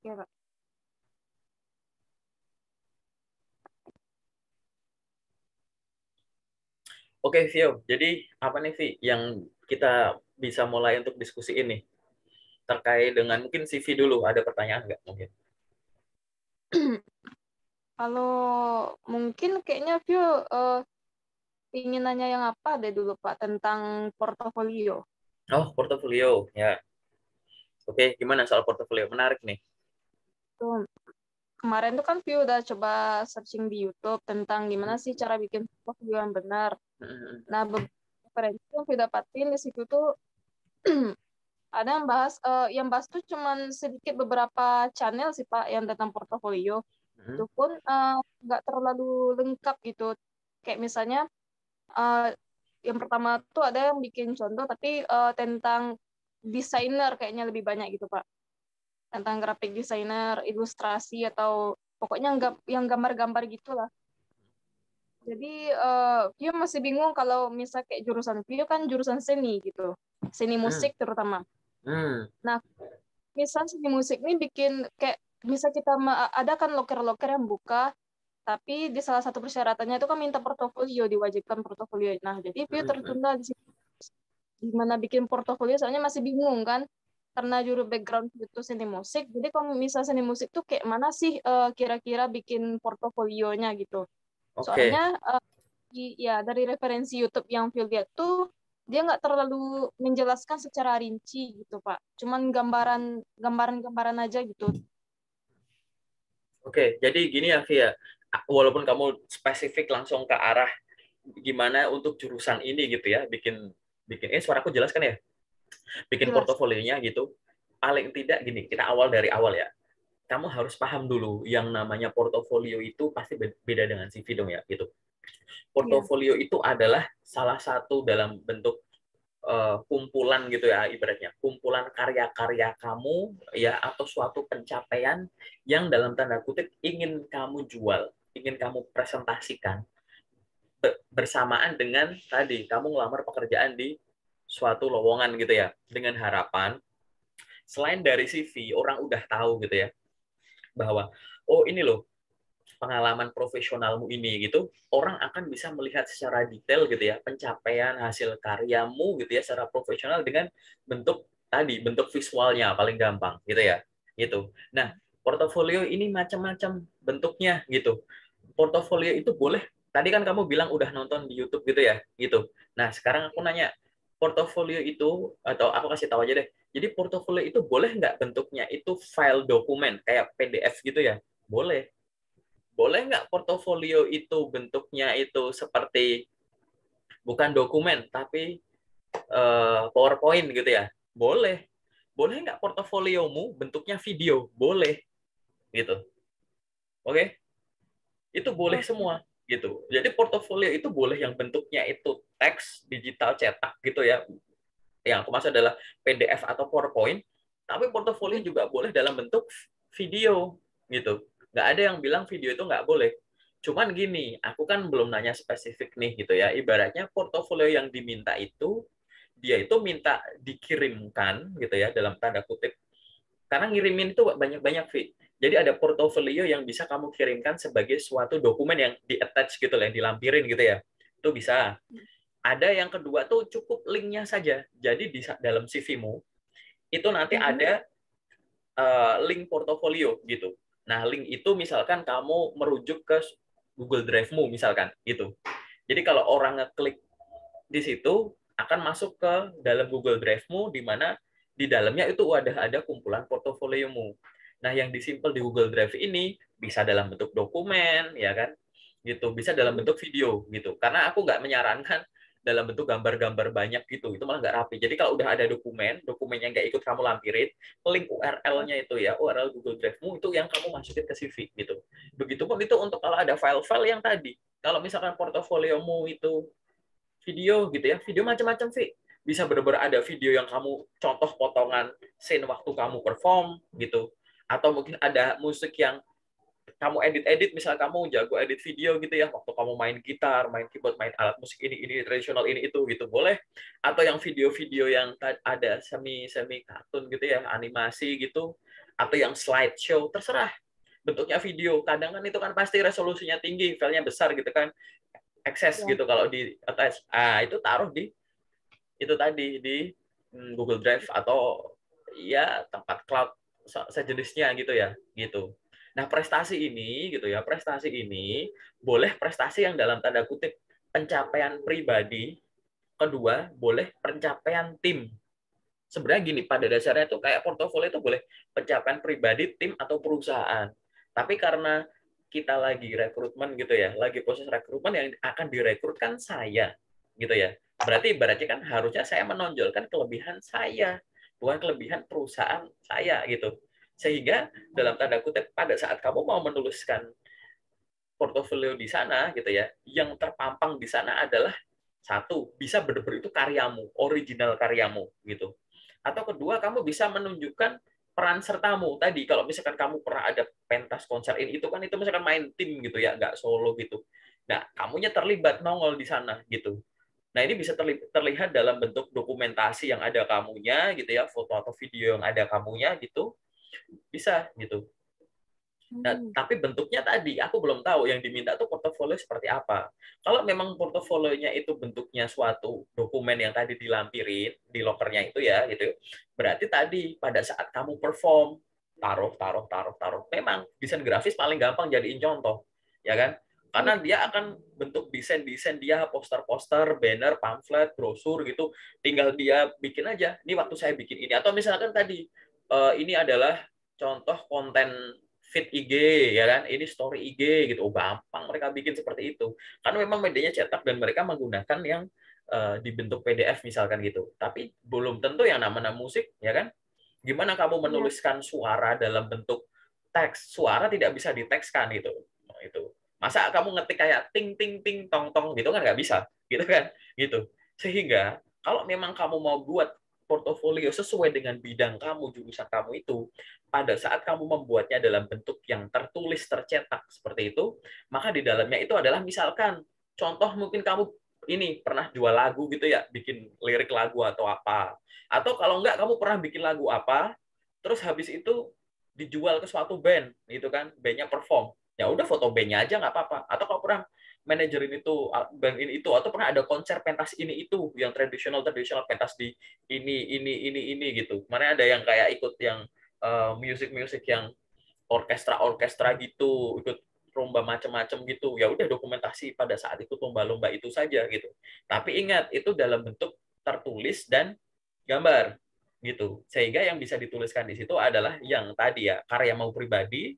Oke, Pak. Oke, Vio. Jadi apa nih, Vi, yang kita bisa mulai untuk diskusi ini terkait dengan mungkin CV dulu. Ada pertanyaan nggak mungkin? Kalau mungkin kayaknya View ingin nanya yang apa deh dulu Pak tentang portofolio. Oh, portofolio. Ya. Oke, gimana soal portofolio? Menarik nih. Tuh, kemarin tuh kan View udah coba searching di YouTube tentang gimana sih cara bikin portofolio yang benar. Nah, beberapa referensi yang View dapatin di situ tuh ada yang bahas tuh cuman sedikit beberapa channel sih Pak yang tentang portofolio. Itu pun nggak terlalu lengkap gitu. Kayak misalnya eh, yang pertama tuh ada yang bikin contoh tapi tentang desainer kayaknya lebih banyak gitu Pak, tentang graphic designer, ilustrasi atau pokoknya yang gambar-gambar gitulah. Jadi Vio masih bingung kalau misal kayak jurusan Vio kan jurusan seni gitu, seni Hmm, musik terutama. hmm, Nah, misal seni musik ini bikin kayak misal kita ada kan loker-loker yang buka, tapi di salah satu persyaratannya itu kan minta portofolio, diwajibkan portofolio. Nah, jadi Vio hmm. tertunda di gimana bikin portofolio soalnya masih bingung kan karena juru background itu seni musik, jadi kalau misal seni musik tuh kayak mana sih kira-kira bikin portofolionya gitu. Oke, Soalnya ya dari referensi YouTube yang Phil lihat tuh dia nggak terlalu menjelaskan secara rinci gitu Pak, cuman gambaran-gambaran aja gitu. oke. Jadi gini ya, Via. Walaupun kamu spesifik langsung ke arah gimana untuk jurusan ini gitu ya, bikin bikin suaraku jelas kan ya? Bikin Jelas. portofolionya gitu. Paling tidak gini, kita awal dari awal ya. Kamu harus paham dulu yang namanya portofolio itu pasti beda dengan CV dong ya, gitu. Iya. Portofolio itu adalah salah satu dalam bentuk kumpulan gitu ya, ibaratnya kumpulan karya-karya kamu ya, atau suatu pencapaian yang dalam tanda kutip ingin kamu jual, ingin kamu presentasikan bersamaan dengan tadi kamu ngelamar pekerjaan di suatu lowongan gitu ya, dengan harapan selain dari CV orang udah tahu gitu ya bahwa oh ini loh pengalaman profesionalmu ini gitu, orang akan bisa melihat secara detail gitu ya pencapaian hasil karyamu gitu ya secara profesional dengan bentuk tadi, bentuk visualnya paling gampang gitu ya. Gitu. Nah, portofolio ini macam-macam bentuknya gitu. Portofolio itu boleh, tadi kan kamu bilang udah nonton di YouTube gitu ya, gitu. Nah, sekarang aku nanya, portofolio itu, atau aku kasih tahu aja deh, jadi portofolio itu boleh nggak bentuknya itu file dokumen, kayak PDF gitu ya? Boleh. Boleh nggak portofolio itu bentuknya itu seperti bukan dokumen, tapi PowerPoint gitu ya? Boleh. Boleh nggak portofoliomu bentuknya video? Boleh. Gitu. Oke? Itu boleh Oke. semua gitu. Jadi portofolio itu boleh yang bentuknya itu teks digital cetak gitu ya. Yang aku maksud adalah PDF atau PowerPoint, tapi portofolio juga boleh dalam bentuk video gitu. Nggak ada yang bilang video itu nggak boleh. Cuman gini, aku kan belum nanya spesifik nih gitu ya. Ibaratnya portofolio yang diminta itu, dia itu minta dikirimkan gitu ya, dalam tanda kutip, karena ngirimin itu banyak-banyak, Vi. Jadi ada portofolio yang bisa kamu kirimkan sebagai suatu dokumen yang di-attach gitu lah, yang dilampirin gitu ya. Itu bisa. Ada yang kedua tuh cukup linknya saja. Jadi di dalam CV-mu itu nanti Mhm. ada link portofolio gitu. Nah, link itu misalkan kamu merujuk ke Google Drive-mu misalkan gitu. Jadi kalau orang ngeklik di situ akan masuk ke dalam Google Drive-mu di mana di dalamnya itu ada kumpulan portofoliomu. Nah, yang disimpan di Google Drive ini bisa dalam bentuk dokumen, ya kan? Gitu, bisa dalam bentuk video gitu. Karena aku nggak menyarankan dalam bentuk gambar-gambar banyak gitu, itu malah nggak rapi. Jadi kalau udah ada dokumennya nggak ikut kamu lampirin, link URL-nya itu ya, URL Google Drive-mu itu yang kamu masukin ke CV gitu. Begitupun itu untuk kalau ada file-file yang tadi. Kalau misalkan portofoliomu itu video gitu ya, video macam-macam sih. Bisa benar-benar ada video yang kamu contoh potongan scene waktu kamu perform gitu. Atau mungkin ada musik yang kamu edit-edit, misal kamu jago edit video gitu ya, waktu kamu main gitar, main keyboard, main alat musik ini tradisional ini itu gitu boleh. Atau yang video-video yang ada semi semi kartun gitu ya, animasi gitu, atau yang slideshow, terserah. Bentuknya video, kadang kan itu kan pasti resolusinya tinggi, filenya besar gitu kan, access Ya. gitu kalau di atas. Itu taruh di itu tadi di Google Drive atau ya tempat cloud sejenisnya gitu ya, gitu. Nah, prestasi ini gitu ya, prestasi ini boleh prestasi yang dalam tanda kutip pencapaian pribadi, kedua boleh pencapaian tim. Sebenarnya gini, pada dasarnya itu kayak portofolio itu boleh pencapaian pribadi, tim atau perusahaan. Tapi karena kita lagi rekrutmen gitu ya, lagi proses rekrutmen yang akan direkrutkan saya gitu ya. Berarti kan harusnya saya menonjolkan kelebihan saya, bukan kelebihan perusahaan saya gitu. Sehingga dalam tanda kutip pada saat kamu mau menuliskan portofolio di sana gitu ya, yang terpampang di sana adalah satu, bisa benar-benar itu karyamu, original karyamu gitu. Atau kedua, kamu bisa menunjukkan peran sertamu tadi. Kalau misalkan kamu pernah ada pentas konser ini, itu kan itu misalkan main tim gitu ya, nggak solo gitu. Nah, kamunya terlibat nongol di sana gitu. Nah, ini bisa terlihat dalam bentuk dokumentasi yang ada kamunya gitu ya, foto atau video yang ada kamunya gitu. Bisa gitu. Nah, tapi bentuknya tadi aku belum tahu yang diminta tuh portofolio seperti apa. Kalau memang portofolionya itu bentuknya suatu dokumen yang tadi dilampirin di lokernya itu ya gitu. Berarti tadi pada saat kamu perform taruh. Memang desain grafis paling gampang jadiin contoh, ya kan? Karena dia akan bentuk desain dia poster-poster, banner, pamflet, brosur gitu. Tinggal dia bikin aja. Ini waktu saya bikin ini atau misalkan tadi ini adalah contoh konten feed IG ya kan, ini story IG gitu. Gampang mereka bikin seperti itu karena memang medianya cetak dan mereka menggunakan yang dibentuk PDF misalkan gitu. Tapi belum tentu yang namanya musik ya kan. Gimana kamu menuliskan suara dalam bentuk teks? Suara tidak bisa ditekskan gitu. Itu masa kamu ngetik kayak ting ting ting tong tong gitu kan nggak bisa gitu kan gitu. Sehingga kalau memang kamu mau buat portofolio sesuai dengan bidang kamu, jurusan kamu itu, pada saat kamu membuatnya dalam bentuk yang tertulis, tercetak seperti itu, maka di dalamnya itu adalah misalkan contoh mungkin kamu ini pernah jual lagu gitu ya, bikin lirik lagu atau apa. Atau kalau enggak kamu pernah bikin lagu apa, terus habis itu dijual ke suatu band gitu kan, bandnya perform. Ya udah foto bandnya aja nggak apa-apa. Atau kalau pernah manajerin itu band ini itu atau pernah ada konser pentas ini itu yang tradisional pentas di ini gitu. Mana ada yang kayak ikut yang music yang orkestra gitu, ikut lomba macam-macam gitu. Ya udah dokumentasi pada saat ikut lomba-lomba itu saja gitu. Tapi ingat itu dalam bentuk tertulis dan gambar gitu. Sehingga yang bisa dituliskan di situ adalah yang tadi ya, karya mau pribadi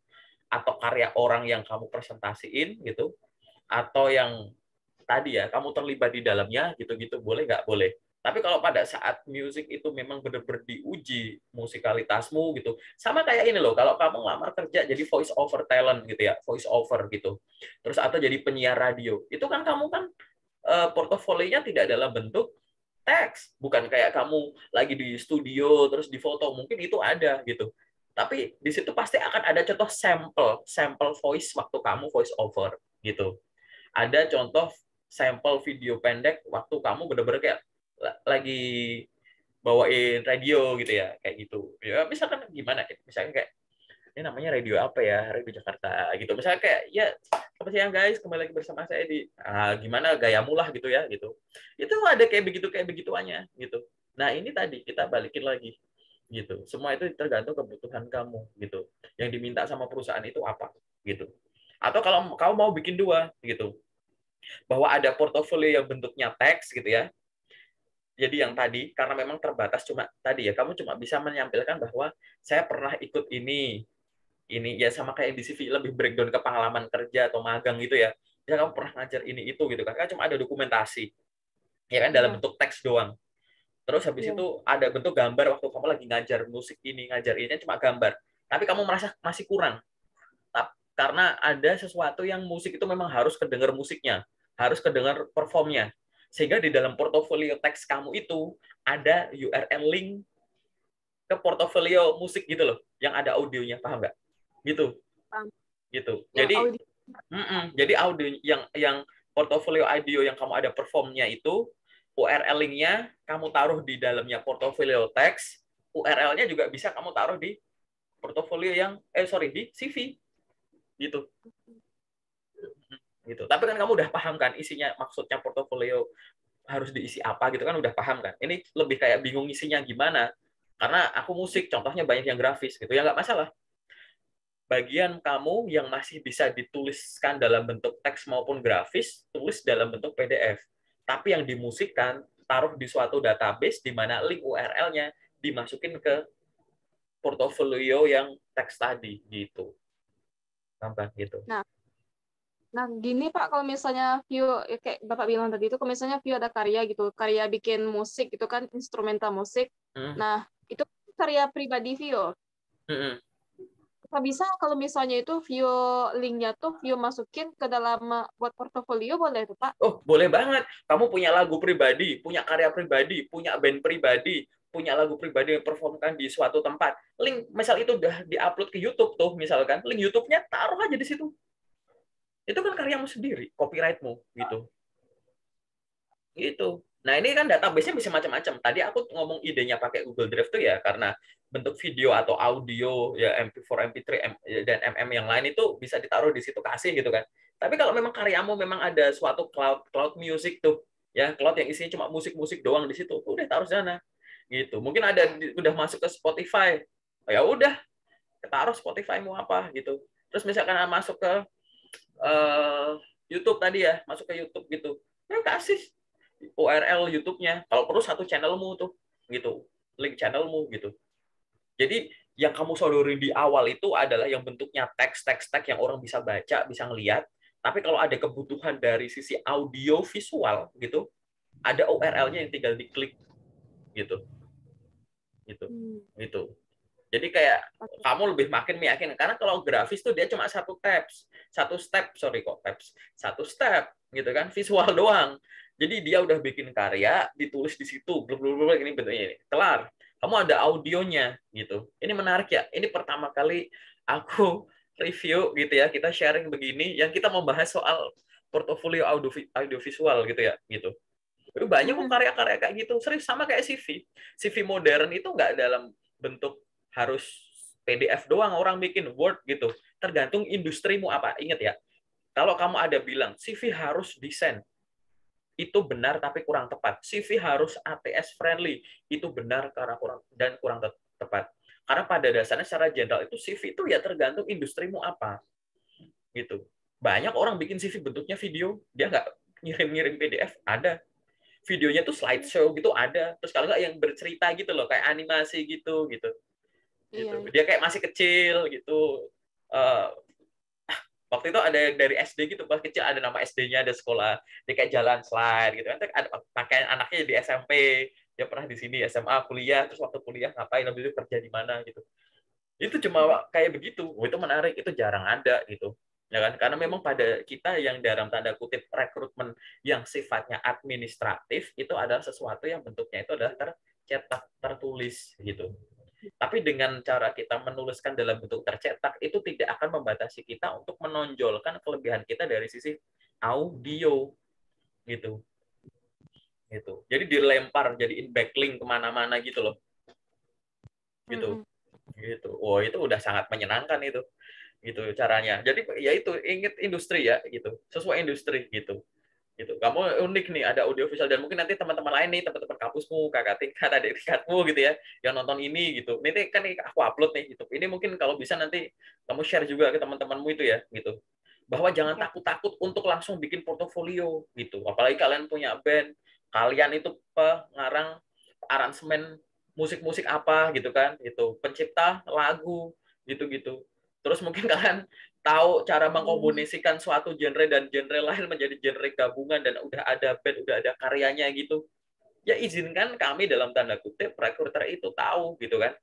atau karya orang yang kamu presentasiin gitu atau yang tadi ya kamu terlibat di dalamnya gitu-gitu boleh nggak boleh. Tapi kalau pada saat musik itu memang benar-benar diuji musikalitasmu gitu, sama kayak ini loh, kalau kamu ngelamar kerja jadi voice over talent gitu ya, voice over gitu, terus atau jadi penyiar radio, itu kan kamu kan portofolionya tidak dalam bentuk teks, bukan kayak kamu lagi di studio terus di foto, mungkin itu ada gitu. Tapi di situ pasti akan ada contoh sampel voice waktu kamu voice over gitu. Ada contoh sampel video pendek waktu kamu benar-benar kayak lagi bawain radio gitu ya, kayak gitu. Ya misalkan gimana ya? Misalkan kayak ini namanya radio apa ya? Radio Jakarta gitu. Misalnya kayak ya apa sih yang guys kembali lagi bersama saya di gimana gayamu lah gitu ya gitu. Itu ada kayak begituannya gitu. Nah, ini tadi kita balikin lagi gitu. Semua itu tergantung kebutuhan kamu gitu. Yang diminta sama perusahaan itu apa gitu. Atau kalau kamu mau bikin dua gitu. Bahwa ada portofolio yang bentuknya teks gitu ya. Jadi yang tadi karena memang terbatas cuma tadi ya kamu cuma bisa menyampaikan bahwa saya pernah ikut ini ya sama kayak di CV lebih breakdown ke pengalaman kerja atau magang gitu ya. Ya kamu pernah ngajar ini itu gitu kan. Kan cuma ada dokumentasi. Ya kan dalam bentuk teks doang. Terus habis itu ada bentuk gambar waktu kamu lagi ngajar musik ini, ngajar ini cuma gambar. Tapi kamu merasa masih kurang. Karena ada sesuatu yang musik itu memang harus kedengar musiknya, harus kedengar performnya. Sehingga di dalam portofolio teks kamu itu ada URL link ke portofolio musik gitu loh, yang ada audionya, paham nggak? Gitu. Gitu. Jadi audio yang portofolio audio yang kamu ada performnya itu URL linknya kamu taruh di dalamnya portofolio teks, URL-nya juga bisa kamu taruh di portofolio yang di CV gitu. Gitu. Tapi kan kamu udah paham kan isinya, maksudnya portofolio harus diisi apa gitu kan, udah paham kan. Ini lebih kayak bingung isinya gimana. Karena aku musik, contohnya banyak yang grafis gitu. Ya nggak masalah. Bagian kamu yang masih bisa dituliskan dalam bentuk teks maupun grafis, tulis dalam bentuk PDF. Tapi yang dimusikkan, taruh di suatu database di mana link URL-nya dimasukin ke portofolio yang teks tadi gitu. Gampang gitu. Nah, gini Pak, kalau misalnya View, ya kayak Bapak bilang tadi itu, kalau misalnya View ada karya gitu, karya bikin musik gitu kan, instrumental musik. Hmm. Nah, itu karya pribadi View. Hmm. Apa bisa kalau misalnya itu View linknya tuh View masukin ke dalam buat portofolio, boleh tuh Pak? Oh, boleh banget. Kamu punya lagu pribadi, punya karya pribadi, punya band pribadi, punya lagu pribadi yang performkan di suatu tempat. Link, misal itu udah diupload ke YouTube tuh, misalkan, link YouTube-nya taruh aja di situ. Itu kan karyamu sendiri, copyrightmu gitu. Gitu. Nah, ini kan database-nya bisa macam-macam. Tadi aku ngomong idenya pakai Google Drive tuh ya karena bentuk video atau audio ya MP4, MP3 dan MM yang lain itu bisa ditaruh di situ, kasih gitu kan. Tapi kalau memang karyamu memang ada suatu cloud music tuh, ya cloud yang isinya cuma musik-musik doang di situ, udah taruh sana. Gitu. Mungkin ada udah masuk ke Spotify. Oh, ya udah, taruh Spotify mau apa gitu. Terus misalkan masuk ke YouTube tadi ya, masuk ke YouTube gitu. Ya kasih URL YouTube-nya. Kalau perlu satu channelmu tuh, gitu. Link channelmu gitu. Jadi yang kamu sodorin di awal itu adalah yang bentuknya teks yang orang bisa baca, bisa ngelihat. Tapi kalau ada kebutuhan dari sisi audio visual gitu, ada URL-nya yang tinggal diklik gitu. Gitu. Gitu. Jadi kayak kamu lebih makin meyakinkan karena kalau grafis tuh dia cuma satu step gitu kan, visual doang. Jadi dia udah bikin karya, ditulis di situ, blur ini bentuknya ini. Kelar. Kamu ada audionya gitu. Ini menarik ya. Ini pertama kali aku review gitu ya. Kita sharing begini yang kita membahas soal portofolio audiovisual gitu ya, gitu. Banyak kok karya-karya kayak gitu. Serius sama kayak CV. CV modern itu nggak dalam bentuk harus PDF doang orang bikin Word gitu. Tergantung industrimu apa. Ingat ya, kalau kamu ada bilang CV harus desain, itu benar tapi kurang tepat. CV harus ATS friendly, itu benar karena kurang tepat. Karena pada dasarnya secara general itu CV itu ya tergantung industrimu apa. Gitu. Banyak orang bikin CV bentuknya video, dia nggak ngirim-ngirim PDF, ada videonya tuh slideshow gitu ada, terus kalau nggak yang bercerita gitu loh kayak animasi gitu gitu gitu, Iya. dia kayak masih kecil gitu. uh, Waktu itu ada yang dari SD gitu, pas kecil ada nama SD-nya, ada sekolah, dia kayak jalan slide gitu kan, ada pakaian anaknya di SMP, dia pernah di sini SMA kuliah, terus waktu kuliah ngapain, habis itu kerja di mana gitu. Itu cuma kayak begitu. Oh, itu menarik, itu jarang ada gitu, ya kan, karena memang pada kita yang dalam tanda kutip rekrutmen yang sifatnya administratif itu adalah sesuatu yang bentuknya itu adalah tercetak, tertulis gitu. Tapi dengan cara kita menuliskan dalam bentuk tercetak itu tidak akan membatasi kita untuk menonjolkan kelebihan kita dari sisi audio gitu. Gitu. Jadi dilempar jadiin backlink kemana-mana gitu loh. Gitu. Gitu. Oh, itu udah sangat menyenangkan itu. Gitu caranya. Jadi ya itu ingat industri ya gitu. Sesuai industri gitu. Gitu. Kamu unik nih, ada audiovisual, dan mungkin nanti teman-teman lain nih, teman-teman kampusmu, kakak tingkat, adik tingkatmu gitu ya, yang nonton ini gitu. Ini kan aku upload nih gitu. Ini mungkin kalau bisa nanti kamu share juga ke teman-temanmu itu ya gitu. Bahwa jangan takut-takut untuk langsung bikin portofolio gitu. Apalagi kalian punya band, kalian itu pengarang aransemen musik-musik apa gitu kan, itu pencipta lagu gitu-gitu. Terus mungkin kalian tahu cara mengkombinasikan suatu genre dan genre lain menjadi genre gabungan dan udah ada band, udah ada karyanya gitu. Ya izinkan kami dalam tanda kutip rekruter itu tahu gitu kan.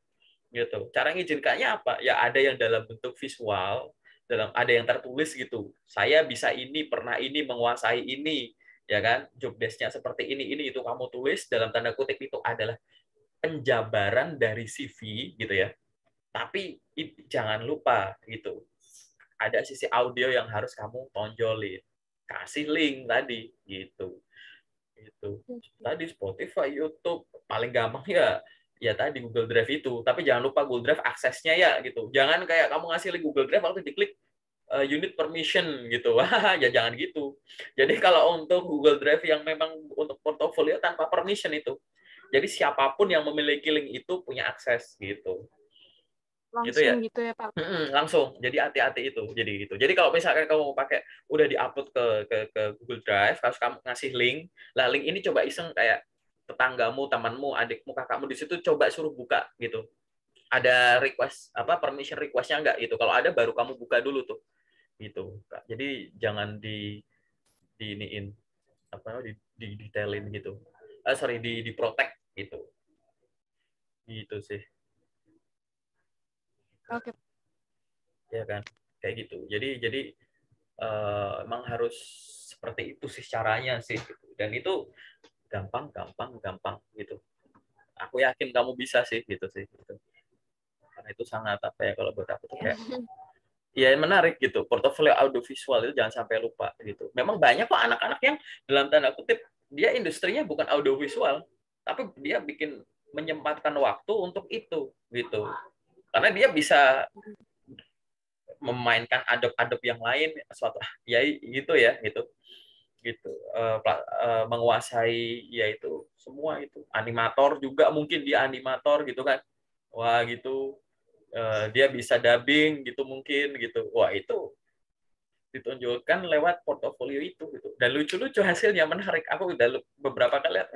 Gitu. Cara ngizinkannya apa? Ya ada yang dalam bentuk visual, ada yang tertulis gitu. Saya bisa ini, pernah ini, menguasai ini, ya kan? Job desk-nya seperti ini itu kamu tulis dalam tanda kutip, itu adalah penjabaran dari CV gitu ya. Tapi jangan lupa gitu, ada sisi audio yang harus kamu tonjolin. Kasih link tadi gitu. Itu. Tadi Spotify, YouTube, paling gampang ya ya tadi Google Drive itu. Tapi jangan lupa Google Drive aksesnya ya gitu. Jangan kayak kamu ngasih link Google Drive waktu diklik unit permission gitu. Wah, ya jangan gitu. Jadi kalau untuk Google Drive yang memang untuk portofolio tanpa permission itu. Jadi siapapun yang memiliki link itu punya akses gitu. Gitu Langsung ya. gitu ya Pak. Langsung. Jadi hati-hati itu. Jadi gitu. Jadi kalau misalkan kamu mau pakai udah diupload ke Google Drive, kalau kamu ngasih link, lah link ini coba iseng kayak tetanggamu, temanmu, adikmu, kakakmu di situ coba suruh buka gitu. Ada request apa permission request-nya enggak gitu. Kalau ada baru kamu buka dulu tuh. Gitu. Jadi jangan di iniin apa di detailin gitu. Sorry di protect gitu. Gitu sih. Oke. Ya kan? Kayak gitu. Jadi emang harus seperti itu sih caranya sih gitu. Dan itu gampang gitu. Aku yakin kamu bisa sih gitu sih gitu. Karena itu sangat apa ya kalau buat aku tuh kayak ya menarik gitu. Portofolio audiovisual itu jangan sampai lupa gitu. Memang banyak kok anak-anak yang dalam tanda kutip dia industrinya bukan audiovisual, tapi dia bikin menyempatkan waktu untuk itu gitu. Karena dia bisa memainkan adab-adab yang lain suatu ya gitu ya gitu gitu menguasai yaitu semua itu animator juga mungkin dia animator gitu kan wah gitu dia bisa dubbing gitu mungkin gitu wah itu ditunjukkan lewat portofolio itu gitu dan lucu-lucu hasilnya menarik aku udah beberapa kali lihat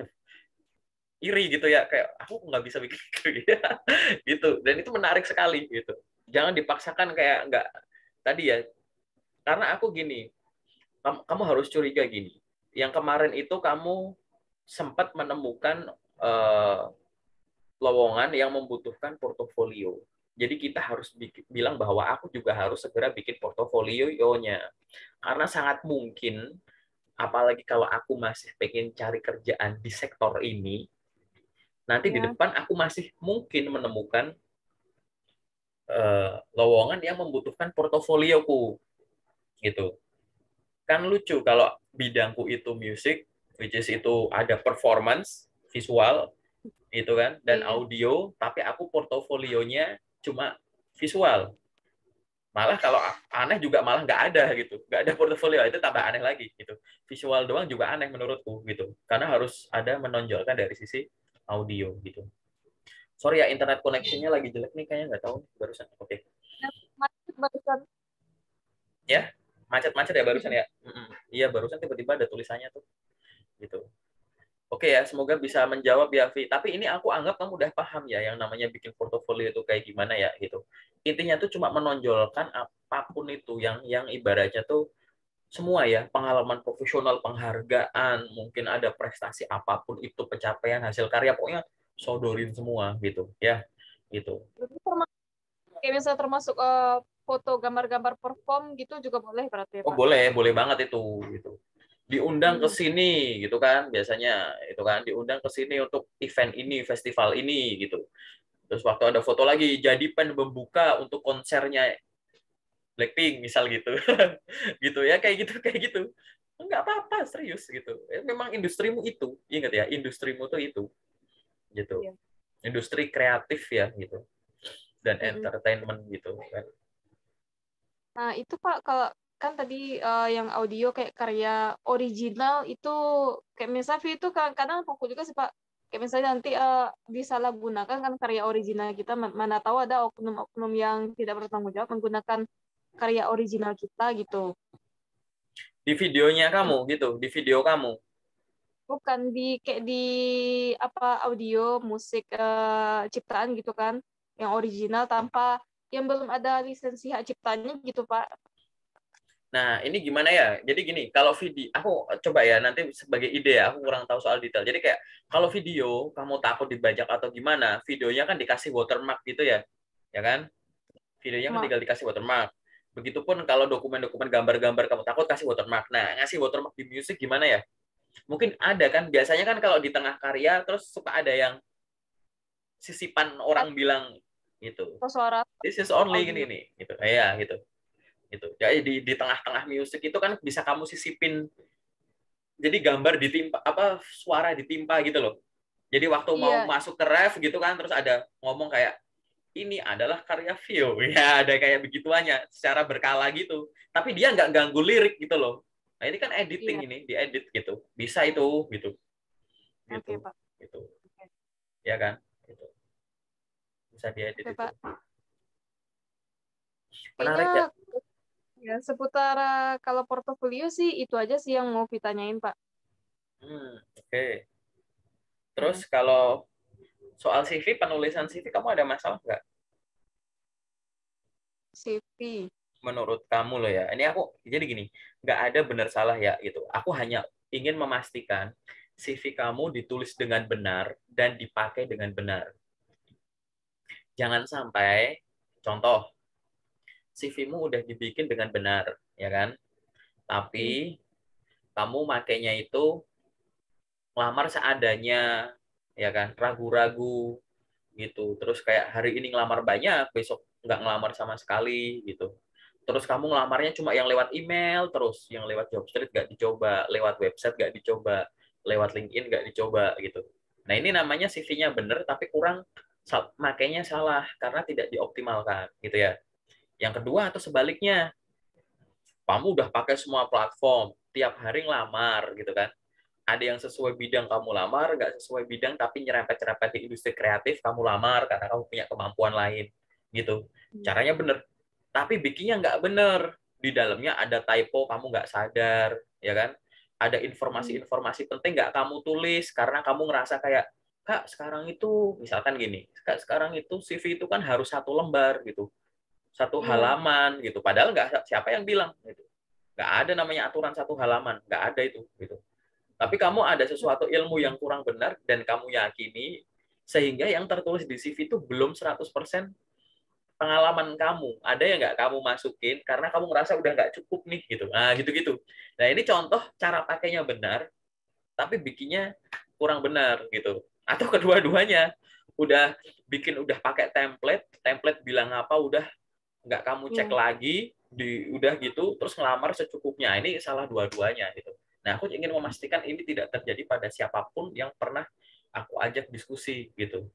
iri gitu ya kayak aku nggak bisa bikin gitu dan itu menarik sekali gitu jangan dipaksakan kayak nggak tadi ya karena aku gini kamu harus curiga gini. Yang kemarin itu kamu sempat menemukan lowongan yang membutuhkan portofolio. Jadi kita harus bilang bahwa aku juga harus segera bikin portofolio-nya. Karena sangat mungkin, apalagi kalau aku masih pengen cari kerjaan di sektor ini, nanti di Ya. depan aku masih mungkin menemukan lowongan yang membutuhkan portofolioku. Gitu. Kan lucu kalau bidangku itu music, which is itu ada performance visual itu kan dan Iya. audio, tapi aku portofolionya cuma visual. Malah kalau aneh juga malah nggak ada gitu, nggak ada portofolio itu tambah aneh lagi gitu. Visual doang juga aneh menurutku gitu, karena harus ada menonjolkan dari sisi audio gitu. Sorry ya internet connection-nya lagi jelek nih kayaknya nggak tahu barusan. Oke. Macet barusan. Ya macet-macet ya barusan ya. Iya barusan tiba-tiba ada tulisannya tuh gitu. Oke ya, semoga bisa menjawab ya, Vi. Tapi ini aku anggap kamu udah paham ya yang namanya bikin portofolio itu kayak gimana ya gitu. Intinya tuh cuma menonjolkan apapun itu yang ibaratnya tuh semua ya, pengalaman profesional, penghargaan, mungkin ada prestasi apapun itu, pencapaian hasil karya pokoknya sodorin semua gitu ya. Gitu. Itu kayak misalnya termasuk foto gambar-gambar perform gitu juga boleh berarti ya Oh, Pak? boleh banget itu gitu. Diundang ke Hmm. sini gitu kan, biasanya itu kan diundang ke sini untuk event ini, festival ini gitu. Terus waktu ada foto lagi jadi pen pembuka untuk konsernya Blackpink misal gitu. Gitu ya kayak gitu. Enggak apa-apa, serius gitu. Memang industrimu itu, ingat ya, industrimu tuh itu gitu. Iya. Industri kreatif ya gitu dan Mm-mm. entertainment gitu kan. Nah, itu Pak, kalau kan tadi yang audio kayak karya original itu kayak misalnya Vi itu kadang-kadang aku juga sih Pak, kayak misalnya nanti disalahgunakan kan karya original kita, mana tahu ada oknum-oknum yang tidak bertanggung jawab menggunakan karya original kita gitu. Di videonya kamu gitu, di video kamu. Bukan di kayak di apa audio musik ciptaan gitu kan, yang original tanpa yang belum ada lisensi hak ciptanya gitu Pak. Nah, ini gimana ya? Jadi gini, kalau video, aku coba ya nanti sebagai ide ya, aku kurang tahu soal detail. Jadi kayak kalau video kamu takut dibajak atau gimana, videonya kan dikasih watermark gitu ya kan? Videonya kan Ma- tinggal dikasih watermark. Begitupun kalau dokumen-dokumen gambar-gambar kamu takut kasih watermark. Nah, ngasih watermark di musik gimana ya? Mungkin ada kan, biasanya kan kalau di tengah karya terus suka ada yang sisipan orang bilang gitu. atau suara This is atau only audio. gini nih, gitu. Iya, gitu. Gitu. Jadi di tengah-tengah musik itu kan bisa kamu sisipin jadi gambar ditimpa apa suara ditimpa gitu loh Jadi waktu mau Iya, masuk ke ref gitu kan, terus ada ngomong kayak ini adalah karya Vio. Ya, ada kayak begituannya secara berkala gitu. Tapi dia nggak ganggu lirik gitu loh. Nah, ini kan editing iya. ini, diedit gitu. Bisa itu gitu. Gitu. Oke, Pak. Gitu. Oke, Ya kan? Gitu. Bisa diedit oke, itu. Pak. Kayaknya Menarik ya? ya seputar kalau portofolio sih itu aja sih yang mau ditanyain, Pak. Oke. Terus Mm. kalau soal CV, penulisan CV kamu ada masalah nggak? CV. Menurut kamu loh ya. Ini aku jadi gini, nggak ada benar salah ya gitu. Aku hanya ingin memastikan CV kamu ditulis dengan benar dan dipakai dengan benar. Jangan sampai, contoh, CV-mu udah dibikin dengan benar, ya kan? Mm. Tapi kamu makainya itu ngelamar seadanya, ya kan? Ragu-ragu gitu. Terus kayak hari ini ngelamar banyak, besok nggak ngelamar sama sekali gitu. Terus kamu ngelamarnya cuma yang lewat email, terus yang lewat Jobstreet nggak dicoba, lewat website nggak dicoba, lewat LinkedIn nggak dicoba gitu. Nah ini namanya CV-nya bener tapi kurang, makainya salah karena tidak dioptimalkan gitu ya. Yang kedua atau sebaliknya, kamu udah pakai semua platform, tiap hari ngelamar gitu kan. Ada yang sesuai bidang kamu lamar, nggak sesuai bidang tapi nyerempet-nyerempet di industri kreatif kamu lamar karena kamu punya kemampuan lain gitu. Caranya bener, tapi bikinnya nggak bener. Di dalamnya ada typo, kamu nggak sadar, ya kan? Ada Mm. informasi-informasi penting nggak kamu tulis karena kamu ngerasa kayak, Kak, sekarang itu, misalkan gini, Kak, sekarang itu CV itu kan harus 1 lembar gitu, 1 Iya. halaman gitu. Padahal nggak, siapa yang bilang gitu. Nggak ada namanya aturan 1 halaman, nggak ada itu gitu. Tapi kamu ada sesuatu ilmu yang kurang benar dan kamu yakini sehingga yang tertulis di CV itu belum 100% pengalaman kamu. Ada yang nggak kamu masukin karena kamu ngerasa udah nggak cukup nih gitu. Nah, gitu-gitu. Nah, ini contoh cara pakainya benar tapi bikinnya kurang benar gitu. Atau kedua-duanya udah bikin udah pakai template, template bilang apa udah nggak kamu cek Iya. lagi di udah gitu terus ngelamar secukupnya. Ini salah dua-duanya gitu. Nah, aku ingin memastikan ini tidak terjadi pada siapapun yang pernah aku ajak diskusi gitu.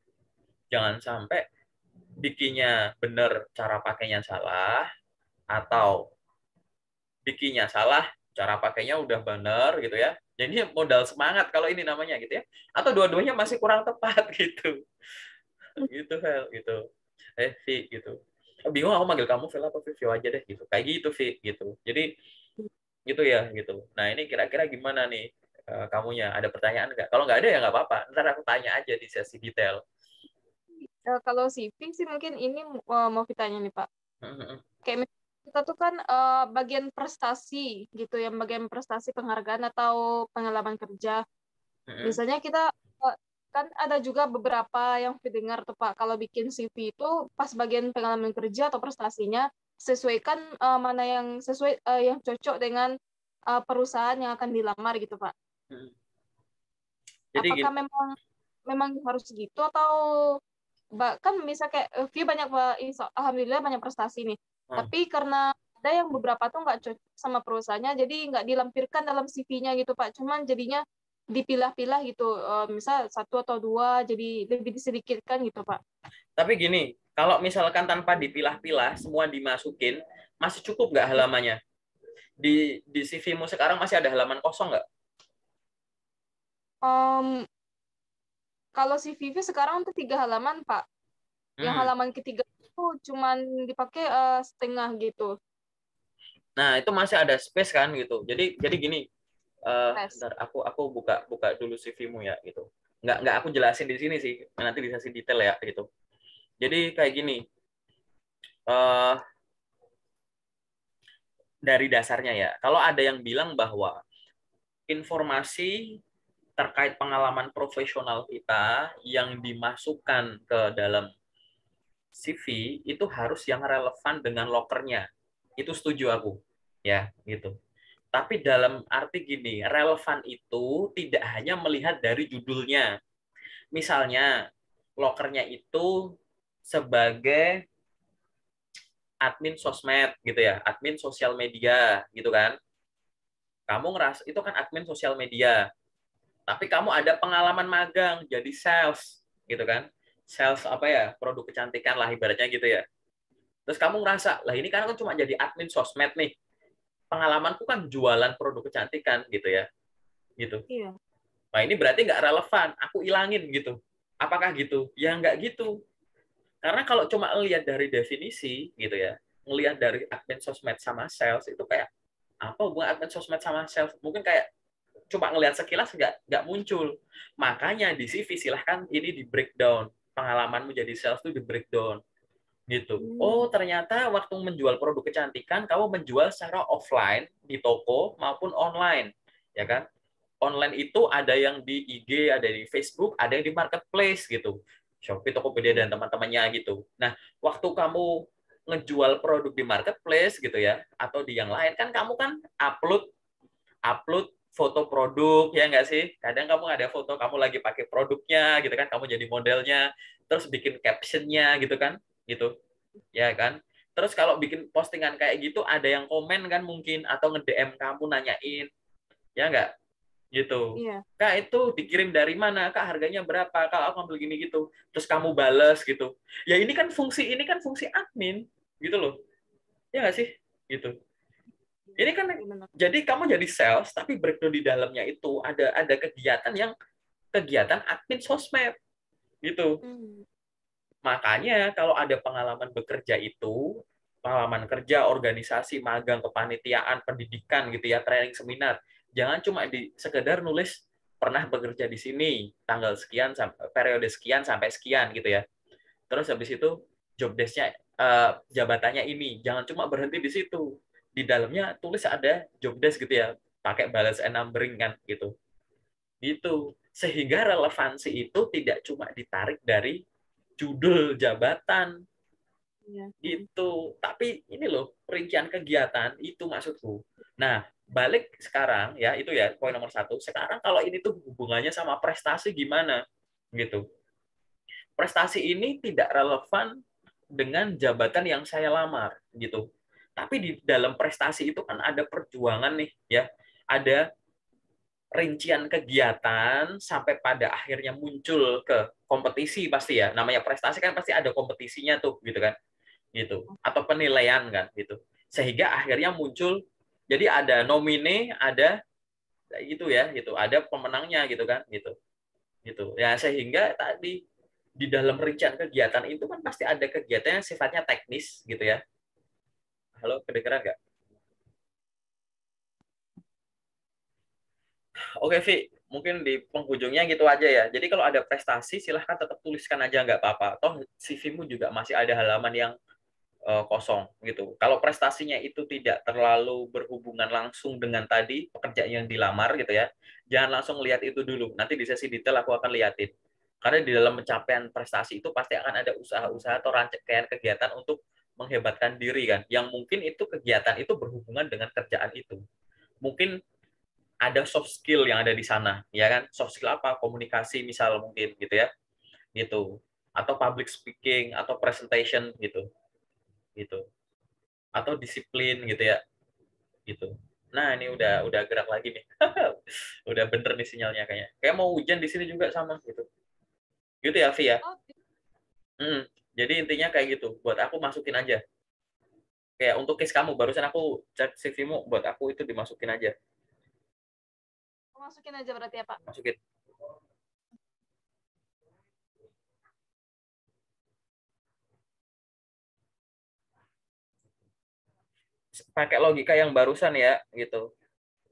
Jangan sampai bikinnya benar cara pakainya salah atau bikinnya salah cara pakainya udah benar gitu ya. Jadi modal semangat kalau ini namanya gitu ya. Atau dua-duanya masih kurang tepat gitu. Gitu Vel gitu. Vi gitu. Bingung aku manggil kamu Vel apa Vivio aja deh gitu. Kayak gitu Vi gitu. Jadi gitu ya gitu. Nah ini kira-kira gimana nih kamunya? Ada pertanyaan nggak? Kalau nggak ada ya nggak apa-apa. Ntar aku tanya aja di sesi detail. Kalau CV sih mungkin ini mau ditanya nih, Pak. Mhm, Kayak kita tuh kan bagian prestasi gitu, yang bagian prestasi penghargaan atau pengalaman kerja. mhm. Misalnya kita eh, kan ada juga beberapa yang didengar tuh Pak, kalau bikin CV itu pas bagian pengalaman kerja atau prestasinya sesuaikan mana yang sesuai yang cocok dengan perusahaan yang akan dilamar gitu Pak. Mhm. Jadi Apakah gini, memang memang harus gitu atau kan misal kayak View banyak alhamdulillah banyak prestasi nih. hmm. Tapi karena ada yang beberapa tuh nggak cocok sama perusahaannya, jadi nggak dilampirkan dalam CV-nya gitu Pak. Cuman jadinya dipilah-pilah gitu. Misal satu atau dua, jadi lebih disedikitkan gitu Pak. Tapi gini, kalau misalkan tanpa dipilah-pilah, semua dimasukin, masih cukup nggak halamannya? Di CV-mu sekarang masih ada halaman kosong nggak? Em, Kalau CV sekarang tuh 3 halaman Pak. Yang Hmm. halaman ketiga itu cuman dipakai setengah gitu. Nah, itu masih ada space kan gitu. Jadi gini, Tes. bentar, aku buka buka dulu CV-mu ya gitu. Nggak aku jelasin di sini sih, nanti di sesi detail ya gitu. Jadi kayak gini, eh dari dasarnya ya, kalau ada yang bilang bahwa informasi terkait pengalaman profesional kita yang dimasukkan ke dalam CV itu harus yang relevan dengan lokernya. Itu setuju aku. Ya, gitu. Tapi dalam arti gini, relevan itu tidak hanya melihat dari judulnya. Misalnya, lokernya itu sebagai admin sosmed gitu ya, admin sosial media gitu kan. Kamu ngerasa itu kan admin sosial media. Tapi kamu ada pengalaman magang jadi sales gitu kan. Sales apa ya? Produk kecantikan lah ibaratnya gitu ya. Terus kamu ngerasa, lah ini kan aku cuma jadi admin sosmed nih. Pengalamanku kan jualan produk kecantikan gitu ya. Gitu. Iya. Nah, ini berarti nggak relevan. Aku ilangin gitu. Apakah gitu? Ya nggak gitu. Karena kalau cuma lihat dari definisi gitu ya, ngelihat dari admin sosmed sama sales itu kayak apa hubungan admin sosmed sama sales? Mungkin kayak cuma ngelihat sekilas nggak muncul. Makanya di CV silahkan ini di breakdown. Pengalamanmu jadi sales itu di breakdown gitu. Oh, ternyata waktu menjual produk kecantikan kamu menjual secara offline di toko maupun online, ya kan? Online itu ada yang di IG, ada di Facebook, ada yang di marketplace gitu. Shopee, Tokopedia dan teman-temannya gitu. Nah, waktu kamu ngejual produk di marketplace gitu ya, atau di yang lain kan kamu kan upload upload foto produk ya nggak sih? Kadang kamu ada foto kamu lagi pakai produknya gitu kan, kamu jadi modelnya, terus bikin captionnya gitu kan, gitu ya kan. Terus kalau bikin postingan kayak gitu ada yang komen kan mungkin atau nge-DM kamu nanyain ya nggak gitu. Iya. Kak itu dikirim dari mana? Kak harganya berapa? Kalau aku ambil gini gitu. Terus kamu bales gitu. Ya ini kan fungsi admin gitu loh. Ya nggak sih? Gitu. Ini kan Benar. jadi kamu jadi sales tapi breakdown di dalamnya itu ada kegiatan yang kegiatan admin sosmed gitu. Makanya kalau ada pengalaman bekerja itu, pengalaman kerja, organisasi, magang, kepanitiaan, pendidikan gitu ya, training seminar, jangan cuma di sekedar nulis pernah bekerja di sini tanggal sekian periode sekian sampai sekian gitu ya. Terus habis itu job desk-nya jabatannya ini, jangan cuma berhenti di situ. Di dalamnya tulis ada job desk gitu ya, pakai balance and numbering kan gitu. Gitu. Sehingga relevansi itu tidak cuma ditarik dari judul jabatan Iya. gitu. Tapi ini loh, perincian kegiatan itu maksudku. Nah, balik sekarang ya, itu ya poin nomor satu. Sekarang kalau ini tuh hubungannya sama prestasi gimana? Gitu. Prestasi ini tidak relevan dengan jabatan yang saya lamar gitu. Tapi di dalam prestasi itu kan ada perjuangan nih ya. Ada rincian kegiatan sampai pada akhirnya muncul ke kompetisi pasti ya. Namanya prestasi kan pasti ada kompetisinya tuh gitu kan. Gitu. Atau penilaian kan gitu. Sehingga akhirnya muncul jadi ada nomine, ada gitu ya, gitu. Ada pemenangnya gitu kan, gitu. Gitu. Ya sehingga tadi di dalam rincian kegiatan itu kan pasti ada kegiatan yang sifatnya teknis gitu ya. Halo, kedengeran nggak? Oke, Vi. Mungkin di penghujungnya gitu aja ya. Jadi kalau ada prestasi, silahkan tetap tuliskan aja, nggak apa-apa. Toh CV-mu juga masih ada halaman yang kosong gitu. Kalau prestasinya itu tidak terlalu berhubungan langsung dengan tadi pekerjaan yang dilamar gitu ya, jangan langsung lihat itu dulu. Nanti di sesi detail aku akan liatin. Karena di dalam pencapaian prestasi itu pasti akan ada usaha-usaha atau rangkaian kegiatan untuk menghebatkan diri kan. Yang mungkin itu kegiatan itu berhubungan dengan kerjaan itu. Mungkin ada soft skill yang ada di sana, ya kan? Soft skill apa? Komunikasi misal mungkin gitu ya, gitu. Atau public speaking atau presentation gitu, gitu. Atau disiplin gitu ya, gitu. Nah, ini udah gerak lagi nih. Udah bener nih sinyalnya kayaknya. Kayak mau hujan di sini juga sama gitu. Gitu ya, Vi ya. Oke. Jadi intinya kayak gitu. Buat aku masukin aja. Kayak untuk case kamu, barusan aku cek CV-mu, buat aku itu dimasukin aja. Masukin aja berarti ya, Pak. Masukin. Pakai logika yang barusan ya, gitu.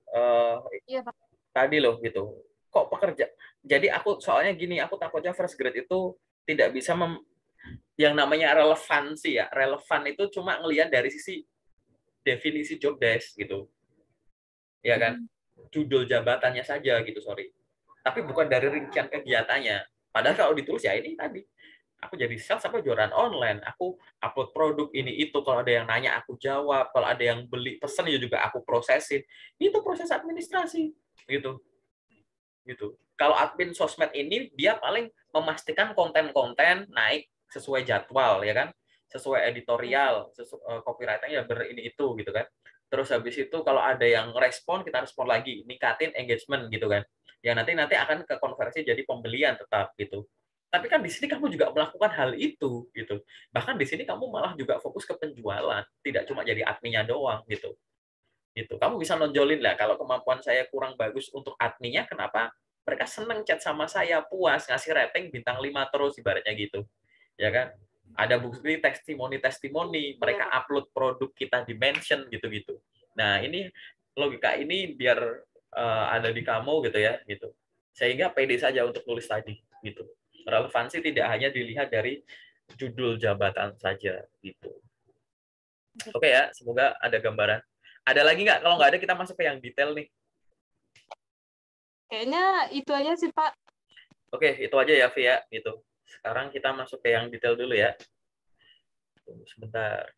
Eh, Iya, Pak. tadi loh, gitu. Kok pekerja? Jadi aku soalnya gini, aku takutnya fresh grade itu tidak bisa yang namanya relevansi ya. Relevan itu cuma ngelihat dari sisi definisi job desk gitu. Ya kan? Judul jabatannya saja gitu, sorry. Tapi bukan dari rincian kegiatannya. Padahal kalau ditulis ya ini tadi. Aku jadi sales sampai jualan online. Aku upload produk ini itu. Kalau ada yang nanya aku jawab. Kalau ada yang beli pesen ya juga aku prosesin. Itu proses administrasi gitu. Gitu. Kalau admin sosmed ini dia paling memastikan konten-konten naik sesuai jadwal ya kan, sesuai editorial, copywriting ya ini itu gitu kan. Terus habis itu kalau ada yang respon kita respon lagi, ningkatin engagement gitu kan. Ya nanti akan ke konversi jadi pembelian tetap gitu. Tapi kan di sini kamu juga melakukan hal itu gitu. Bahkan di sini kamu malah juga fokus ke penjualan, tidak cuma jadi adminnya doang gitu. Gitu. Kamu bisa nonjolin lah kalau kemampuan saya kurang bagus untuk adminnya, kenapa mereka seneng chat sama saya, puas, ngasih rating bintang 5 terus ibaratnya gitu. Ya kan? Ada bukti testimoni, mereka upload produk kita di mention gitu-gitu. Nah, ini logika ini biar ada di kamu gitu ya, gitu. Sehingga pede saja untuk tulis tadi gitu. Relevansi tidak hanya dilihat dari judul jabatan saja gitu. Oke ya, semoga ada gambaran. Ada lagi nggak? Kalau nggak ada, kita masuk ke yang detail nih. Kayaknya itu aja sih, Pak. Oke, itu aja ya, Via. Gitu. Sekarang kita masuk ke yang detail dulu ya. Tunggu sebentar.